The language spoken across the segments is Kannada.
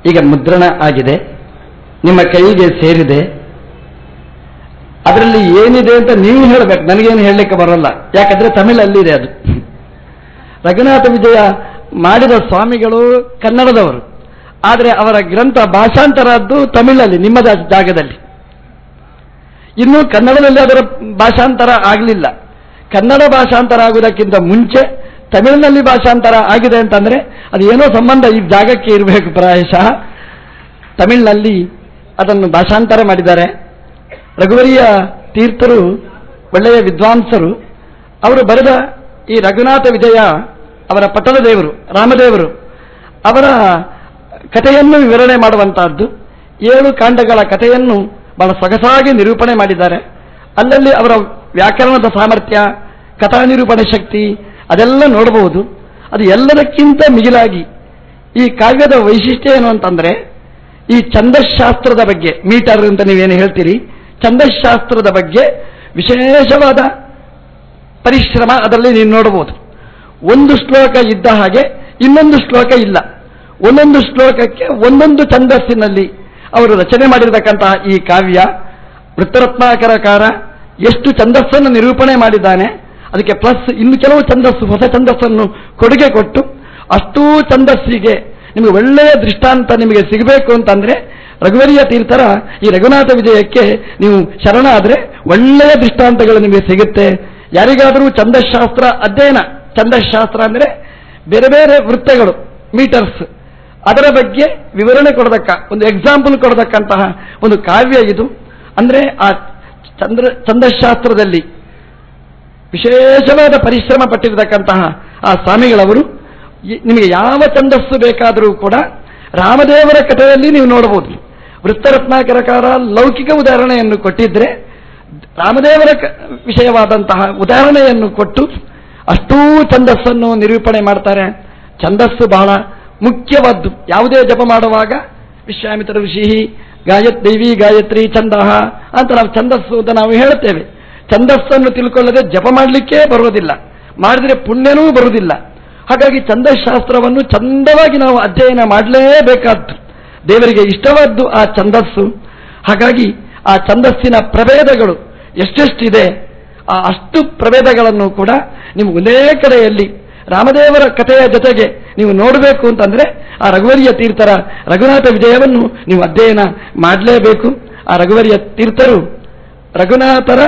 ಈಗ ಮುದ್ರಣ ಆಗಿದೆ, ನಿಮ್ಮ ಕೈಗೆ ಸೇರಿದೆ. ಅದರಲ್ಲಿ ಏನಿದೆ ಅಂತ ನೀವು ಹೇಳಬೇಕು, ನನಗೇನು ಹೇಳಲಿಕ್ಕೆ ಬರೋಲ್ಲ, ಯಾಕಂದ್ರೆ ತಮಿಳಲ್ಲಿದೆ ಅದು. ರಘುನಾಥ ವಿಜಯ ಮಾಡಿದ ಸ್ವಾಮಿಗಳು ಕನ್ನಡದವರು, ಆದರೆ ಅವರ ಗ್ರಂಥ ಭಾಷಾಂತರದ್ದು ತಮಿಳಲ್ಲಿ, ನಿಮ್ಮ ಜಾಗದಲ್ಲಿ. ಇನ್ನೂ ಕನ್ನಡದಲ್ಲಿ ಅದರ ಭಾಷಾಂತರ ಆಗಲಿಲ್ಲ. ಕನ್ನಡ ಭಾಷಾಂತರ ಆಗುವುದಕ್ಕಿಂತ ಮುಂಚೆ ತಮಿಳಿನಲ್ಲಿ ಭಾಷಾಂತರ ಆಗಿದೆ ಅಂತಂದ್ರೆ ಅದು ಏನೋ ಸಂಬಂಧ ಈ ಜಾಗಕ್ಕೆ ಇರಬೇಕು ಪ್ರಾಯಶಃ. ತಮಿಳಿನಲ್ಲಿ ಅದನ್ನು ಭಾಷಾಂತರ ಮಾಡಿದ್ದಾರೆ. ರಘುವರಿಯ ತೀರ್ಥರು ಒಳ್ಳೆಯ ವಿದ್ವಾಂಸರು. ಅವರು ಬರೆದ ಈ ರಘುನಾಥ ವಿಜಯ ಅವರ ಪಟ್ಟದ ದೇವರು ರಾಮದೇವರು ಅವರ ಕಥೆಯನ್ನು ವಿವರಣೆ ಮಾಡುವಂತಹದ್ದು. 7 ಕಾಂಡಗಳ ಕಥೆಯನ್ನು ಬಹಳ ಸೊಗಸಾಗಿ ನಿರೂಪಣೆ ಮಾಡಿದ್ದಾರೆ. ಅಲ್ಲಲ್ಲಿ ಅವರ ವ್ಯಾಕರಣದ ಸಾಮರ್ಥ್ಯ, ಕಥಾ ನಿರೂಪಣೆ ಶಕ್ತಿ ಅದೆಲ್ಲ ನೋಡಬಹುದು. ಅದು ಎಲ್ಲದಕ್ಕಿಂತ ಮಿಗಿಲಾಗಿ ಈ ಕಾವ್ಯದ ವೈಶಿಷ್ಟ್ಯ ಏನು ಅಂತಂದ್ರೆ, ಈ ಛಂದಶಾಸ್ತ್ರದ ಬಗ್ಗೆ, ಮೀಟರ್ ಅಂತ ನೀವೇನು ಹೇಳ್ತೀರಿ, ಛಂದಶಾಸ್ತ್ರದ ಬಗ್ಗೆ ವಿಶೇಷವಾದ ಪರಿಶ್ರಮ ಅದರಲ್ಲಿ ನೀವು ನೋಡಬಹುದು. ಒಂದು ಶ್ಲೋಕ ಇದ್ದ ಹಾಗೆ ಇನ್ನೊಂದು ಶ್ಲೋಕ ಇಲ್ಲ. ಒಂದೊಂದು ಶ್ಲೋಕಕ್ಕೆ ಒಂದೊಂದು ಛಂದಸ್ಸಿನಲ್ಲಿ ಅವರು ರಚನೆ ಮಾಡಿರತಕ್ಕಂತಹ ಈ ಕಾವ್ಯ ವೃತ್ತರತ್ನಾಕರಕಾರ ಎಷ್ಟು ಛಂದಸ್ಸನ್ನು ನಿರೂಪಣೆ ಮಾಡಿದ್ದಾನೆ. ಅದಕ್ಕೆ ಪ್ಲಸ್ ಇನ್ನು ಕೆಲವು ಛಂದಸ್ಸು, ಹೊಸ ಛಂದಸ್ಸನ್ನು ಕೊಡುಗೆ ಕೊಟ್ಟು ಅಷ್ಟೂ ಛಂದಸ್ಸಿಗೆ ನಿಮಗೆ ಒಳ್ಳೆಯ ದೃಷ್ಟಾಂತ ನಿಮಗೆ ಸಿಗಬೇಕು ಅಂತಂದ್ರೆ ರಘುವರಿಯ ತೀರ್ಥರ ಈ ರಘುನಾಥ ವಿಜಯಕ್ಕೆ ನೀವು ಶರಣ ಆದರೆ ಒಳ್ಳೆಯ ದೃಷ್ಟಾಂತಗಳು ನಿಮಗೆ ಸಿಗುತ್ತೆ. ಯಾರಿಗಾದರೂ ಛಂದಶಾಸ್ತ್ರ ಅಧ್ಯಯನ, ಛಂದಶಾಸ್ತ್ರ ಅಂದರೆ ಬೇರೆ ಬೇರೆ ವೃತ್ತಗಳು, ಮೀಟರ್ಸ್, ಅದರ ಬಗ್ಗೆ ವಿವರಣೆ ಕೊಡತಕ್ಕ, ಒಂದು ಎಕ್ಸಾಂಪಲ್ ಕೊಡತಕ್ಕಂತಹ ಒಂದು ಕಾವ್ಯ ಇದು. ಅಂದರೆ ಆ ಛಂದಶಾಸ್ತ್ರದಲ್ಲಿ ವಿಶೇಷವಾದ ಪರಿಶ್ರಮ ಪಟ್ಟಿರತಕ್ಕಂತಹ ಆ ಸ್ವಾಮಿಗಳವರು ನಿಮಗೆ ಯಾವ ಛಂದಸ್ಸು ಬೇಕಾದರೂ ಕೂಡ ರಾಮದೇವರ ಕಥೆಯಲ್ಲಿ ನೀವು ನೋಡಬಹುದು. ವೃತ್ತರತ್ನಾಕರಕಾರ ಲೌಕಿಕ ಉದಾಹರಣೆಯನ್ನು ಕೊಟ್ಟಿದ್ರೆ ರಾಮದೇವರ ವಿಷಯವಾದಂತಹ ಉದಾಹರಣೆಯನ್ನು ಕೊಟ್ಟು ಅಷ್ಟೂ ಛಂದಸ್ಸನ್ನು ನಿರೂಪಣೆ ಮಾಡ್ತಾರೆ. ಛಂದಸ್ಸು ಬಹಳ ಮುಖ್ಯವಾದ್ದು. ಯಾವುದೇ ಜಪ ಮಾಡುವಾಗ ವಿಶ್ವಾಮಿತ್ರ ಋಷಿ ದೈವಿ ಗಾಯತ್ರಿ ಛಂದಃ ಅಂತ ನಾವು ಛಂದಸ್ಸು ಅಂತ ನಾವು ಹೇಳುತ್ತೇವೆ. ಛಂದಸ್ಸನ್ನು ತಿಳ್ಕೊಳ್ಳದೆ ಜಪ ಮಾಡಲಿಕ್ಕೇ ಬರುವುದಿಲ್ಲ, ಮಾಡಿದರೆ ಪುಣ್ಯನೂ ಬರುವುದಿಲ್ಲ. ಹಾಗಾಗಿ ಛಂದಶಾಸ್ತ್ರವನ್ನು ಚಂದವಾಗಿ ನಾವು ಅಧ್ಯಯನ ಮಾಡಲೇಬೇಕಾದ್ದು. ದೇವರಿಗೆ ಇಷ್ಟವಾದ್ದು ಆ ಛಂದಸ್ಸು. ಹಾಗಾಗಿ ಆ ಛಂದಸ್ಸಿನ ಪ್ರಭೇದಗಳು ಎಷ್ಟೆಷ್ಟಿದೆ, ಆ ಅಷ್ಟು ಪ್ರಭೇದಗಳನ್ನು ಕೂಡ ನೀವು ಒಂದೇ ಕಡೆಯಲ್ಲಿ ರಾಮದೇವರ ಕಥೆಯ ಜೊತೆಗೆ ನೀವು ನೋಡಬೇಕು ಅಂತಂದ್ರೆ ಆ ರಘುವರಿಯ ತೀರ್ಥರ ರಘುನಾಥ ವಿಜಯವನ್ನು ನೀವು ಅಧ್ಯಯನ ಮಾಡಲೇಬೇಕು. ಆ ರಘುವರಿಯ ತೀರ್ಥರು ರಘುನಾಥರ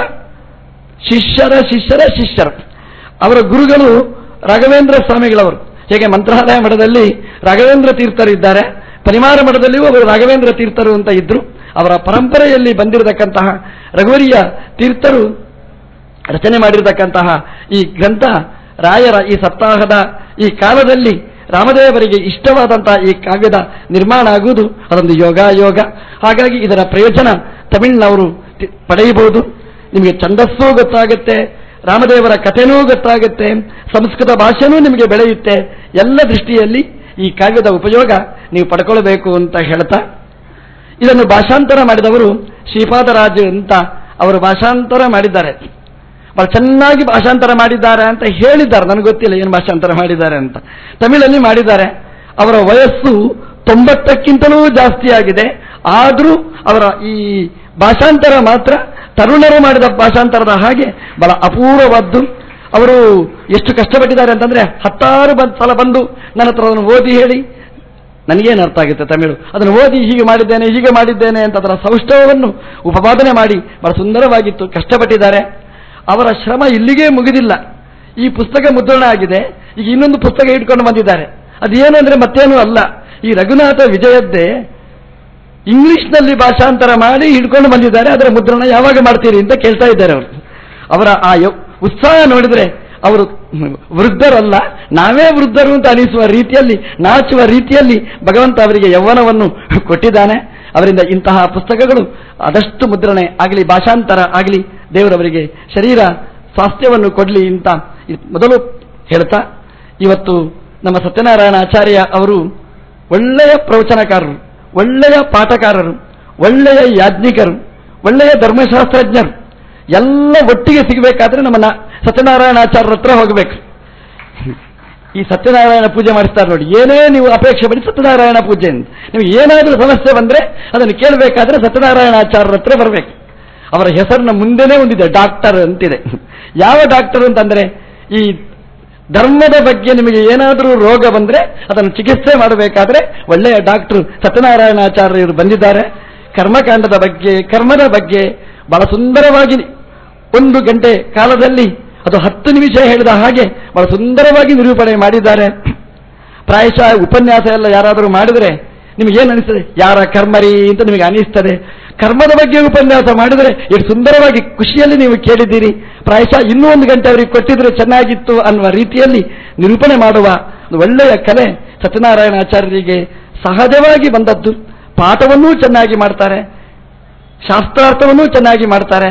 ಶಿಷ್ಯರ ಶಿಷ್ಯರ ಶಿಷ್ಯರು. ಅವರ ಗುರುಗಳು ರಾಘವೇಂದ್ರ ಸ್ವಾಮಿಗಳವರು. ಹೇಗೆ ಮಂತ್ರಾಲಯ ಮಠದಲ್ಲಿ ರಾಘವೇಂದ್ರ ತೀರ್ಥರು ಇದ್ದಾರೆ, ಪರಿಮಾರ ಮಠದಲ್ಲಿಯೂ ಅವರು ರಾಘವೇಂದ್ರ ತೀರ್ಥರು ಅಂತ ಇದ್ರು. ಅವರ ಪರಂಪರೆಯಲ್ಲಿ ಬಂದಿರತಕ್ಕಂತಹ ರಘುವರಿಯ ತೀರ್ಥರು ರಚನೆ ಮಾಡಿರತಕ್ಕಂತಹ ಈ ಗ್ರಂಥ ರಾಯರ ಈ ಸಪ್ತಾಹದ ಈ ಕಾಲದಲ್ಲಿ ರಾಮದೇವರಿಗೆ ಇಷ್ಟವಾದಂತಹ ಈ ಕಾವ್ಯದ ನಿರ್ಮಾಣ ಆಗುವುದು ಅದೊಂದು ಯೋಗ. ಹಾಗಾಗಿ ಇದರ ಪ್ರಯೋಜನ ತಮಿಳಿನವರು ಪಡೆಯಬಹುದು. ನಿಮಗೆ ಛಂದಸ್ಸೂ ಗೊತ್ತಾಗುತ್ತೆ, ರಾಮದೇವರ ಕಥೆನೂ ಗೊತ್ತಾಗುತ್ತೆ, ಸಂಸ್ಕೃತ ಭಾಷೆನೂ ನಿಮಗೆ ಬೆಳೆಯುತ್ತೆ. ಎಲ್ಲ ದೃಷ್ಟಿಯಲ್ಲಿ ಈ ಕಾವ್ಯದ ಉಪಯೋಗ ನೀವು ಪಡ್ಕೊಳ್ಬೇಕು ಅಂತ ಹೇಳ್ತಾ, ಇದನ್ನು ಭಾಷಾಂತರ ಮಾಡಿದವರು ಶ್ರೀಪಾದರಾಜು ಅಂತ ಅವರು ಭಾಷಾಂತರ ಮಾಡಿದ್ದಾರೆ. ಬಹಳ ಚೆನ್ನಾಗಿ ಭಾಷಾಂತರ ಮಾಡಿದ್ದಾರೆ ಅಂತ ಹೇಳಿದ್ದಾರೆ. ನನಗೆ ಗೊತ್ತಿಲ್ಲ ಏನು ಭಾಷಾಂತರ ಮಾಡಿದ್ದಾರೆ ಅಂತ. ತಮಿಳಲ್ಲಿ ಮಾಡಿದ್ದಾರೆ. ಅವರ ವಯಸ್ಸು 90ಕ್ಕಿಂತಲೂ ಜಾಸ್ತಿ ಆಗಿದೆ. ಆದರೂ ಅವರ ಈ ಭಾಷಾಂತರ ಮಾತ್ರ ತರುಣರು ಮಾಡಿದ ಭಾಷಾಂತರದ ಹಾಗೆ ಬಹಳ ಅಪೂರ್ವವಾದ್ದು. ಅವರು ಎಷ್ಟು ಕಷ್ಟಪಟ್ಟಿದ್ದಾರೆ ಅಂತಂದ್ರೆ 10 ಸಲ ಬಂದು ನನ್ನ ಹತ್ರ ಅದನ್ನು ಓದಿ ಹೇಳಿ, ನನಗೇನು ಅರ್ಥ ಆಗುತ್ತೆ ತಮಿಳು, ಅದನ್ನು ಓದಿ ಹೀಗೆ ಮಾಡಿದ್ದೇನೆ ಅಂತ ಅದರ ಸೌಷ್ಠವವನ್ನು ಉಪಪಾದನೆ ಮಾಡಿ ಬಹಳ ಸುಂದರವಾಗಿತ್ತು. ಕಷ್ಟಪಟ್ಟಿದ್ದಾರೆ. ಅವರ ಶ್ರಮ ಇಲ್ಲಿಗೆ ಮುಗಿದಿಲ್ಲ. ಈ ಪುಸ್ತಕ ಮುದ್ರಣ ಆಗಿದೆ, ಈಗ ಇನ್ನೊಂದು ಪುಸ್ತಕ ಇಟ್ಕೊಂಡು ಬಂದಿದ್ದಾರೆ. ಅದೇನು ಅಂದ್ರೆ ಮತ್ತೇನೂ ಅಲ್ಲ, ಈ ರಘುನಾಥ ವಿಜಯದ್ದೇ ಇಂಗ್ಲಿಷ್ನಲ್ಲಿ ಭಾಷಾಂತರ ಮಾಡಿ ಹಿಡ್ಕೊಂಡು ಬಂದಿದ್ದಾರೆ. ಅದರ ಮುದ್ರಣ ಯಾವಾಗ ಮಾಡ್ತೀರಿ ಅಂತ ಕೇಳ್ತಾ ಇದ್ದಾರೆ ಅವರು. ಅವರ ಆ ಉತ್ಸಾಹ ನೋಡಿದ್ರೆ ಅವರು ವೃದ್ಧರಲ್ಲ, ನಾವೇ ವೃದ್ಧರು ಅಂತ ಅನಿಸುವ ರೀತಿಯಲ್ಲಿ, ನಾಚುವ ರೀತಿಯಲ್ಲಿ ಭಗವಂತ ಅವರಿಗೆ ಯೌವನವನ್ನು ಕೊಟ್ಟಿದ್ದಾನೆ. ಅವರಿಂದ ಇಂತಹ ಪುಸ್ತಕಗಳು ಆದಷ್ಟು ಮುದ್ರಣೆ ಆಗಲಿ, ಭಾಷಾಂತರ ಆಗಲಿ, ದೇವರವರಿಗೆ ಶರೀರ ಸ್ವಾಸ್ಥ್ಯವನ್ನು ಕೊಡಲಿ ಅಂತ ಮೊದಲು ಹೇಳ್ತಾ, ಇವತ್ತು ನಮ್ಮ ಸತ್ಯನಾರಾಯಣ ಆಚಾರ್ಯ ಅವರು ಒಳ್ಳೆಯ ಪ್ರವಚನಕಾರರು, ಒಳ್ಳೆಯ ಪಾಠಕಾರರು, ಒಳ್ಳೆಯ ಯಾಜ್ಞಿಕರು, ಒಳ್ಳೆಯ ಧರ್ಮಶಾಸ್ತ್ರಜ್ಞರು ಎಲ್ಲ ಒಟ್ಟಿಗೆ ಸಿಗಬೇಕಾದ್ರೆ ನಮ್ಮ ಸತ್ಯನಾರಾಯಣ ಆಚಾರ್ಯರ ಹತ್ರ ಹೋಗಬೇಕು. ಈ ಸತ್ಯನಾರಾಯಣ ಪೂಜೆ ಮಾಡಿಸ್ತಾರೆ ನೋಡಿ, ಏನೇ ನೀವು ಅಪೇಕ್ಷೆ ಪಡಿ ಸತ್ಯನಾರಾಯಣ ಪೂಜೆ ಅಂತ. ನಿಮಗೆ ಏನಾದರೂ ಸಮಸ್ಯೆ ಬಂದರೆ ಅದನ್ನು ಕೇಳಬೇಕಾದ್ರೆ ಸತ್ಯನಾರಾಯಣಾಚಾರ್ಯರ ಹತ್ರ ಬರಬೇಕು. ಅವರ ಹೆಸರಿನ ಮುಂದೆನೇ ಒಂದಿದೆ, ಡಾಕ್ಟರ್ ಅಂತಿದೆ. ಯಾವ ಡಾಕ್ಟರ್ ಅಂತಂದರೆ, ಈ ಧರ್ಮದ ಬಗ್ಗೆ ನಿಮಗೆ ಏನಾದರೂ ರೋಗ ಬಂದರೆ ಅದನ್ನು ಚಿಕಿತ್ಸೆ ಮಾಡಬೇಕಾದ್ರೆ ಒಳ್ಳೆಯ ಡಾಕ್ಟರ್ ಸತ್ಯನಾರಾಯಣಾಚಾರ್ಯರು ಬಂದಿದ್ದಾರೆ. ಕರ್ಮಕಾಂಡದ ಬಗ್ಗೆ, ಕರ್ಮದ ಬಗ್ಗೆ ಬಹಳ ಸುಂದರವಾಗಿ 1 ಗಂಟೆ ಕಾಲದಲ್ಲಿ, ಅದು 10 ನಿಮಿಷ ಹೇಳಿದ ಹಾಗೆ ಬಹಳ ಸುಂದರವಾಗಿ ನಿರೂಪಣೆ ಮಾಡಿದ್ದಾರೆ. ಪ್ರಾಯಶಃ ಉಪನ್ಯಾಸ ಎಲ್ಲ ಯಾರಾದರೂ ಮಾಡಿದರೆ ನಿಮಗೇನು ಅನಿಸ್ತದೆ? ಯಾರ ಕರ್ಮರಿ ಅಂತ ನಿಮಗೆ ಅನಿಸ್ತದೆ. ಕರ್ಮದ ಬಗ್ಗೆ ಉಪನ್ಯಾಸ ಮಾಡಿದರೆ ಎಷ್ಟು ಸುಂದರವಾಗಿ ಖುಷಿಯಲ್ಲಿ ನೀವು ಕೇಳಿದ್ದೀರಿ. ಪ್ರಾಯಶಃ ಇನ್ನೂ 1 ಗಂಟೆ ಅವರಿಗೆ ಕೊಟ್ಟಿದ್ರೆ ಚೆನ್ನಾಗಿತ್ತು ಅನ್ನುವ ರೀತಿಯಲ್ಲಿ ನಿರೂಪಣೆ ಮಾಡುವ ಒಳ್ಳೆಯ ಕಲೆ ಸತ್ಯನಾರಾಯಣಾಚಾರ್ಯರಿಗೆ ಸಹಜವಾಗಿ ಬಂದದ್ದು. ಪಾಠವನ್ನೂ ಚೆನ್ನಾಗಿ ಮಾಡ್ತಾರೆ, ಶಾಸ್ತ್ರಾರ್ಥವನ್ನೂ ಚೆನ್ನಾಗಿ ಮಾಡ್ತಾರೆ,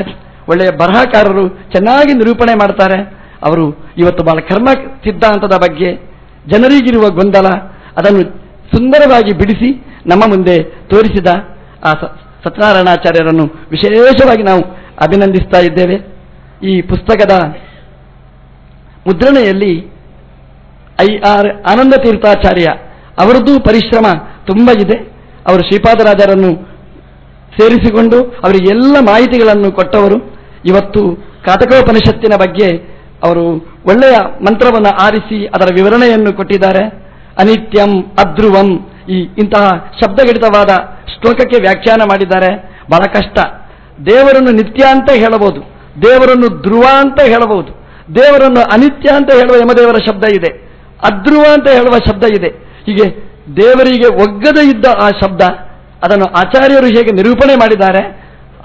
ಒಳ್ಳೆಯ ಬರಹಕಾರರು, ಚೆನ್ನಾಗಿ ನಿರೂಪಣೆ ಮಾಡ್ತಾರೆ. ಅವರು ಇವತ್ತು ಬಹಳ ಕರ್ಮ ಸಿದ್ಧಾಂತದ ಬಗ್ಗೆ ಜನರಿಗಿರುವ ಗೊಂದಲ ಅದನ್ನು ಸುಂದರವಾಗಿ ಬಿಡಿಸಿ ನಮ್ಮ ಮುಂದೆ ತೋರಿಸಿದ ಆ ಸತ್ಯನಾರಾಯಣಾಚಾರ್ಯರನ್ನು ವಿಶೇಷವಾಗಿ ನಾವು ಅಭಿನಂದಿಸ್ತಾ ಇದ್ದೇವೆ. ಈ ಪುಸ್ತಕದ ಮುದ್ರಣೆಯಲ್ಲಿ IR ಆನಂದ ತೀರ್ಥಾಚಾರ್ಯ ಅವರದ್ದು ಪರಿಶ್ರಮ ತುಂಬ ಇದೆ. ಅವರು ಶ್ರೀಪಾದರಾಜರನ್ನು ಸೇರಿಸಿಕೊಂಡು ಅವರಿಗೆ ಎಲ್ಲ ಮಾಹಿತಿಗಳನ್ನು ಕೊಟ್ಟವರು. ಇವತ್ತು ಕಾಟಕೋಪನಿಷತ್ತಿನ ಬಗ್ಗೆ ಅವರು ಒಳ್ಳೆಯ ಮಂತ್ರವನ್ನು ಆರಿಸಿ ಅದರ ವಿವರಣೆಯನ್ನು ಕೊಟ್ಟಿದ್ದಾರೆ. ಅನಿತ್ಯಂ, ಅಧ್ರುವಂ, ಇಂತಹ ಶಬ್ದಗಡಿತವಾದ ಶ್ಲೋಕಕ್ಕೆ ವ್ಯಾಖ್ಯಾನ ಮಾಡಿದ್ದಾರೆ. ಬಹಳ ಕಷ್ಟ. ದೇವರನ್ನು ನಿತ್ಯ ಅಂತ ಹೇಳಬಹುದು, ದೇವರನ್ನು ಧ್ರುವ ಅಂತ ಹೇಳಬಹುದು, ದೇವರನ್ನು ಅನಿತ್ಯ ಅಂತ ಹೇಳುವ ಯಮದೇವರ ಶಬ್ದ ಇದೆ, ಅಧ್ರುವ ಅಂತ ಹೇಳುವ ಶಬ್ದ ಇದೆ. ಹೀಗೆ ದೇವರಿಗೆ ಒಗ್ಗದ ಇದ್ದ ಆ ಶಬ್ದ ಅದನ್ನು ಆಚಾರ್ಯರು ಹೇಗೆ ನಿರೂಪಣೆ ಮಾಡಿದ್ದಾರೆ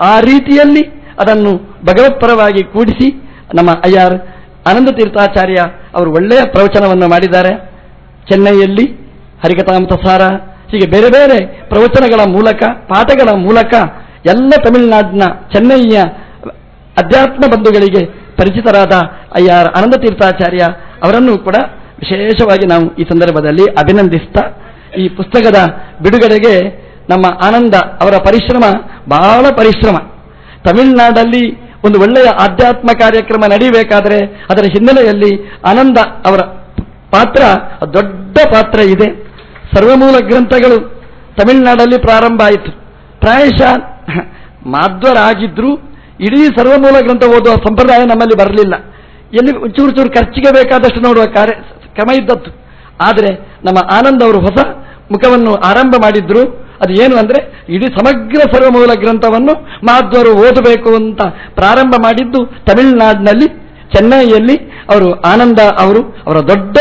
ಆ ರೀತಿಯಲ್ಲಿ ಅದನ್ನು ಭಗವತ್ಪರವಾಗಿ ಕೂಡಿಸಿ ನಮ್ಮ IR ಆನಂದ ತೀರ್ಥಾಚಾರ್ಯ ಅವರು ಒಳ್ಳೆಯ ಪ್ರವಚನವನ್ನು ಮಾಡಿದ್ದಾರೆ. ಚೆನ್ನೈಯಲ್ಲಿ ಹರಿಕಥಾಮೃತಸಾರ, ಹೀಗೆ ಬೇರೆ ಬೇರೆ ಪ್ರವಚನಗಳ ಮೂಲಕ, ಪಾಠಗಳ ಮೂಲಕ ಎಲ್ಲ ತಮಿಳುನಾಡಿನ ಚೆನ್ನೈಯ ಅಧ್ಯಾತ್ಮ ಬಂಧುಗಳಿಗೆ ಪರಿಚಿತರಾದ IR ಆನಂದ ತೀರ್ಥಾಚಾರ್ಯ ಅವರನ್ನು ಕೂಡ ವಿಶೇಷವಾಗಿ ನಾವು ಈ ಸಂದರ್ಭದಲ್ಲಿ ಅಭಿನಂದಿಸ್ತಾ, ಈ ಪುಸ್ತಕದ ಬಿಡುಗಡೆಗೆ ನಮ್ಮ ಆನಂದ ಅವರ ಪರಿಶ್ರಮ ಬಹಳ ಪರಿಶ್ರಮ. ತಮಿಳುನಾಡಲ್ಲಿ ಒಂದು ಒಳ್ಳೆಯ ಆಧ್ಯಾತ್ಮ ಕಾರ್ಯಕ್ರಮ ನಡೆಯಬೇಕಾದರೆ ಅದರ ಹಿನ್ನೆಲೆಯಲ್ಲಿ ಆನಂದ ಅವರ ಪಾತ್ರ ದೊಡ್ಡ ಪಾತ್ರ ಇದೆ. ಸರ್ವಮೂಲ ಗ್ರಂಥಗಳು ತಮಿಳುನಾಡಲ್ಲಿ ಪ್ರಾರಂಭ ಆಯಿತು. ಪ್ರಾಯಶಃ ಮಾಧ್ವರಾಗಿದ್ದರೂ ಇಡೀ ಸರ್ವಮೂಲ ಗ್ರಂಥ ಓದುವ ಸಂಪ್ರದಾಯ ನಮ್ಮಲ್ಲಿ ಬರಲಿಲ್ಲ. ಎಲ್ಲಿ ಚೂರು ಚೂರು ಖರ್ಚಿಗೆ ಬೇಕಾದಷ್ಟು ನೋಡುವ ಕ್ರಮ ಇದ್ದದ್ದು. ಆದರೆ ನಮ್ಮ ಆನಂದ್ ಅವರು ಹೊಸ ಮುಖವನ್ನು ಆರಂಭ ಮಾಡಿದ್ರು. ಅದು ಏನು ಅಂದರೆ, ಇಡೀ ಸಮಗ್ರ ಸರ್ವಮೂಲ ಗ್ರಂಥವನ್ನು ಮಾಧ್ವರು ಓದಬೇಕು ಅಂತ ಪ್ರಾರಂಭ ಮಾಡಿದ್ದು ತಮಿಳುನಾಡಿನಲ್ಲಿ, ಚೆನ್ನೈಯಲ್ಲಿ. ಅವರು ಆನಂದ ಅವರ ದೊಡ್ಡ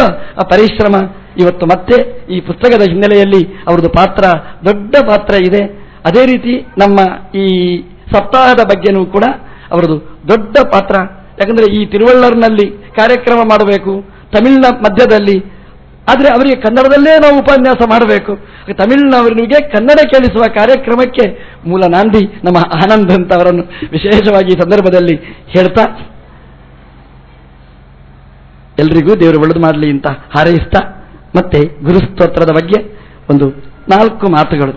ಪರಿಶ್ರಮ ಇವತ್ತು ಮತ್ತೆ ಈ ಪುಸ್ತಕದ ಹಿನ್ನೆಲೆಯಲ್ಲಿ ಅವರದ್ದು ಪಾತ್ರ ದೊಡ್ಡ ಪಾತ್ರ ಇದೆ. ಅದೇ ರೀತಿ ನಮ್ಮ ಈ ಸಪ್ತಾಹದ ಬಗ್ಗೆನೂ ಕೂಡ ಅವರದು ದೊಡ್ಡ ಪಾತ್ರ. ಯಾಕಂದರೆ ಈ ತಿರುವಳ್ಳೂರಿನಲ್ಲಿ ಕಾರ್ಯಕ್ರಮ ಮಾಡಬೇಕು, ತಮಿಳಿನ ಮಧ್ಯದಲ್ಲಿ, ಆದರೆ ಅವರಿಗೆ ಕನ್ನಡದಲ್ಲೇ ನಾವು ಉಪನ್ಯಾಸ ಮಾಡಬೇಕು. ತಮಿಳಿನವರಿಗೆ ಕನ್ನಡ ಕೇಳಿಸುವ ಕಾರ್ಯಕ್ರಮಕ್ಕೆ ಮೂಲ ನಾಂದಿ ನಮ್ಮ ಆನಂದ್ ಅಂತ ಅವರನ್ನು ವಿಶೇಷವಾಗಿ ಈ ಸಂದರ್ಭದಲ್ಲಿ ಹೇಳ್ತಾ, ಎಲ್ರಿಗೂ ದೇವರು ಒಳ್ಳೆದು ಮಾಡಲಿ ಅಂತ ಹಾರೈಸ್ತಾ, ಮತ್ತೆ ಗುರುಸ್ತೋತ್ರದ ಬಗ್ಗೆ ಒಂದು 4 ಮಾತುಗಳು.